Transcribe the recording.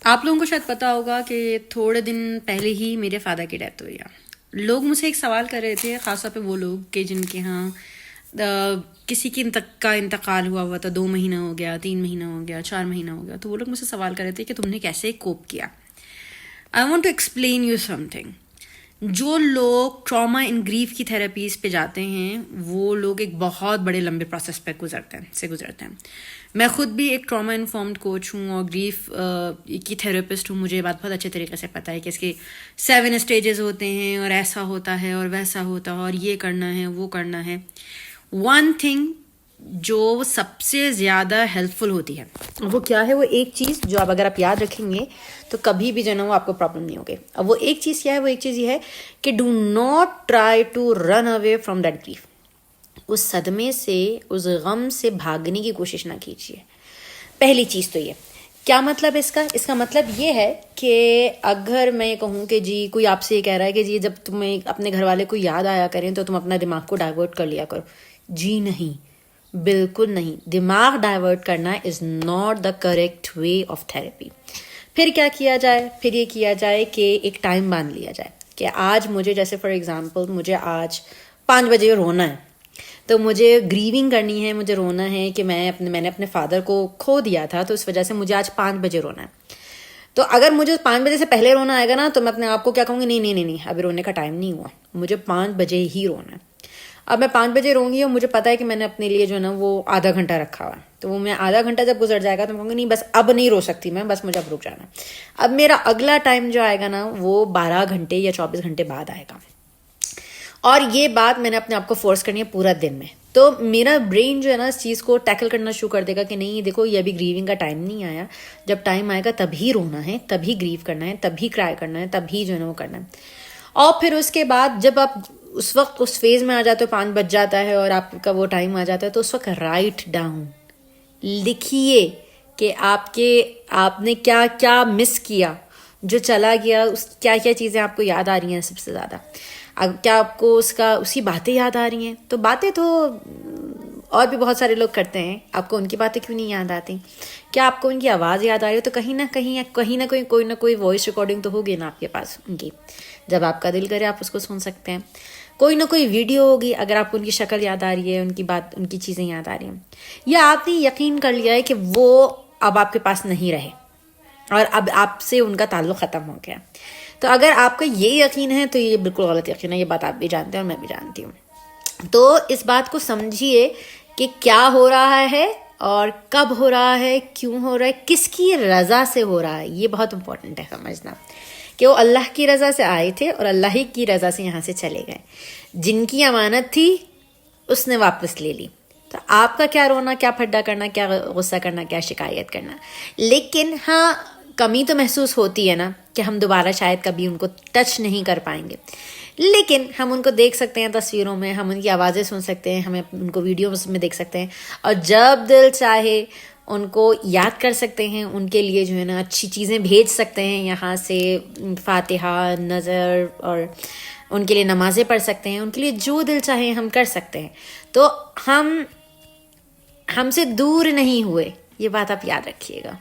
آپ لوگوں کو شاید پتا ہوگا کہ تھوڑے دن پہلے ہی میرے فادر کی ڈیتھ ہوئی ہے. لوگ مجھ سے ایک سوال کر رہے تھے، خاص طور پہ وہ لوگ کہ جن کے ہاں کسی کا انتقال ہوا تھا، 2 مہینہ ہو گیا، 3 مہینہ ہو گیا، 4 مہینہ ہو گیا. تو وہ لوگ مجھ سے سوال کر رہے تھے کہ تم نے کیسے کوپ کیا. I want to explain you something. جو لوگ ٹراما ان گریف کی تھراپیز پہ جاتے ہیں وہ لوگ ایک بہت بڑے لمبے پروسیس پہ گزرتے ہیں. میں خود بھی ایک ٹراما انفارمڈ کوچ ہوں اور گریف کی تھراپسٹ ہوں. مجھے یہ بات بہت اچھے طریقے سے پتہ ہے کہ اس کے 7 اسٹیجز ہوتے ہیں اور ایسا ہوتا ہے اور ویسا ہوتا ہے اور یہ کرنا ہے وہ کرنا ہے. ون تھنگ جو سب سے زیادہ ہیلپ فل ہوتی ہے وہ کیا ہے؟ وہ ایک چیز جو اگر آپ یاد رکھیں گے تو کبھی بھی جو ہے نا وہ آپ کو پرابلم نہیں ہوگی. اب وہ ایک چیز کیا ہے؟ وہ ایک چیز یہ ہے کہ do not try to run away from that grief. اس صدمے سے، اس غم سے بھاگنے کی کوشش نہ کیجیے. پہلی چیز تو یہ. کیا مطلب اس کا؟ اس کا مطلب یہ ہے کہ اگر میں کہوں کہ جی کوئی آپ سے یہ کہہ رہا ہے کہ جی جب تمہیں اپنے گھر والے کو یاد آیا کریں تو تم اپنا دماغ کو ڈائیورٹ کر لیا کرو. جی نہیں، بالکل نہیں. دماغ ڈائیورٹ کرنا is not the correct way of therapy. پھر کیا کیا جائے؟ پھر یہ کیا جائے کہ ایک ٹائم باندھ لیا جائے کہ آج مجھے، جیسے فار ایگزامپل مجھے آج 5 بجے رونا ہے، تو مجھے گریونگ کرنی ہے، مجھے رونا ہے کہ میں نے اپنے فادر کو کھو دیا تھا، تو اس وجہ سے مجھے آج 5 بجے رونا ہے. تو اگر مجھے 5 بجے سے پہلے رونا آئے گا نا تو میں اپنے آپ کو کیا کہوں گی؟ نہیں، ابھی رونے کا ٹائم نہیں ہوا، مجھے 5 بجے ہی رونا ہے. اب میں 5 بجے روں گی اور مجھے پتا ہے کہ میں نے اپنے لیے جو ہے نا وہ آدھا گھنٹہ رکھا ہوا ہے، تو وہ میں آدھا گھنٹہ جب گزر جائے گا تو میں کہوں گی نہیں بس اب نہیں رو سکتی میں، بس مجھے اب رک جانا. اب میرا اگلا ٹائم جو آئے گا نا وہ 12 گھنٹے یا 24 گھنٹے بعد آئے گا. اور یہ بات میں نے اپنے آپ کو فورس کرنی ہے پورا دن میں. تو میرا برین جو ہے نا اس چیز کو ٹیکل کرنا شروع کر دے گا کہ نہیں دیکھو یہ ابھی گریونگ کا ٹائم نہیں آیا، جب ٹائم آئے گا تبھی رونا ہے، تبھی گریو کرنا ہے، تبھی کرائی کرنا ہے، تبھی جو ہے نا وہ کرنا ہے. اور پھر اس کے بعد جب آپ اس وقت اس فیز میں آ جاتے ہو، 5 بج جاتا ہے اور آپ کا وہ ٹائم آ جاتا ہے، تو اس وقت رائٹ ڈاؤن، لکھیے کہ آپ نے کیا کیا مس کیا، جو چلا گیا، کیا کیا چیزیں آپ کو یاد آ رہی ہیں سب سے زیادہ. کیا آپ کو اسی باتیں یاد آ رہی ہیں؟ تو باتیں تو اور بھی بہت سارے لوگ کرتے ہیں، آپ کو ان کی باتیں کیوں نہیں یاد آتی؟ کیا آپ کو ان کی آواز یاد آ رہی ہے؟ تو کہیں نہ کہیں کوئی نہ کوئی وائس ریکارڈنگ تو ہوگی نا آپ کے پاس ان کی. جب آپ کا دل کرے آپ اس کو سن سکتے ہیں. کوئی نہ کوئی ویڈیو ہوگی اگر آپ کو ان کی شکل یاد آ رہی ہے، ان کی چیزیں یاد آ رہی ہیں. یا آپ نے یقین کر لیا ہے کہ وہ اب آپ کے پاس نہیں رہے اور اب آپ سے ان کا تعلق ختم ہو گیا. تو اگر آپ کا یہ یقین ہے تو یہ بالکل غلط یقین ہے. یہ بات آپ بھی جانتے ہیں اور میں بھی جانتی ہوں. تو اس بات کو سمجھیے کہ کیا ہو رہا ہے اور کب ہو رہا ہے، کیوں ہو رہا ہے، کس کی رضا سے ہو رہا ہے. یہ بہت امپورٹنٹ ہے سمجھنا کہ وہ اللہ کی رضا سے آئے تھے اور اللہ ہی کی رضا سے یہاں سے چلے گئے. جن کی امانت تھی اس نے واپس لے لی. تو آپ کا کیا رونا، کیا پھڈا کرنا، کیا غصہ کرنا، کیا شکایت کرنا. لیکن ہاں کمی تو محسوس ہوتی ہے نا کہ ہم دوبارہ شاید کبھی ان کو ٹچ نہیں کر پائیں گے، لیکن ہم ان کو دیکھ سکتے ہیں تصویروں میں، ہم ان کی آوازیں سن سکتے ہیں، ہمیں ان کو ویڈیوز میں دیکھ سکتے ہیں، اور جب دل چاہے ان کو یاد کر سکتے ہیں. ان کے لیے جو ہے نا اچھی چیزیں بھیج سکتے ہیں یہاں سے، فاتحہ، نظر، اور ان کے لیے نمازیں پڑھ سکتے ہیں. ان کے لیے جو دل چاہے ہم کر سکتے ہیں. تو ہم سے دور نہیں ہوئے، یہ بات آپ یاد رکھیے گا.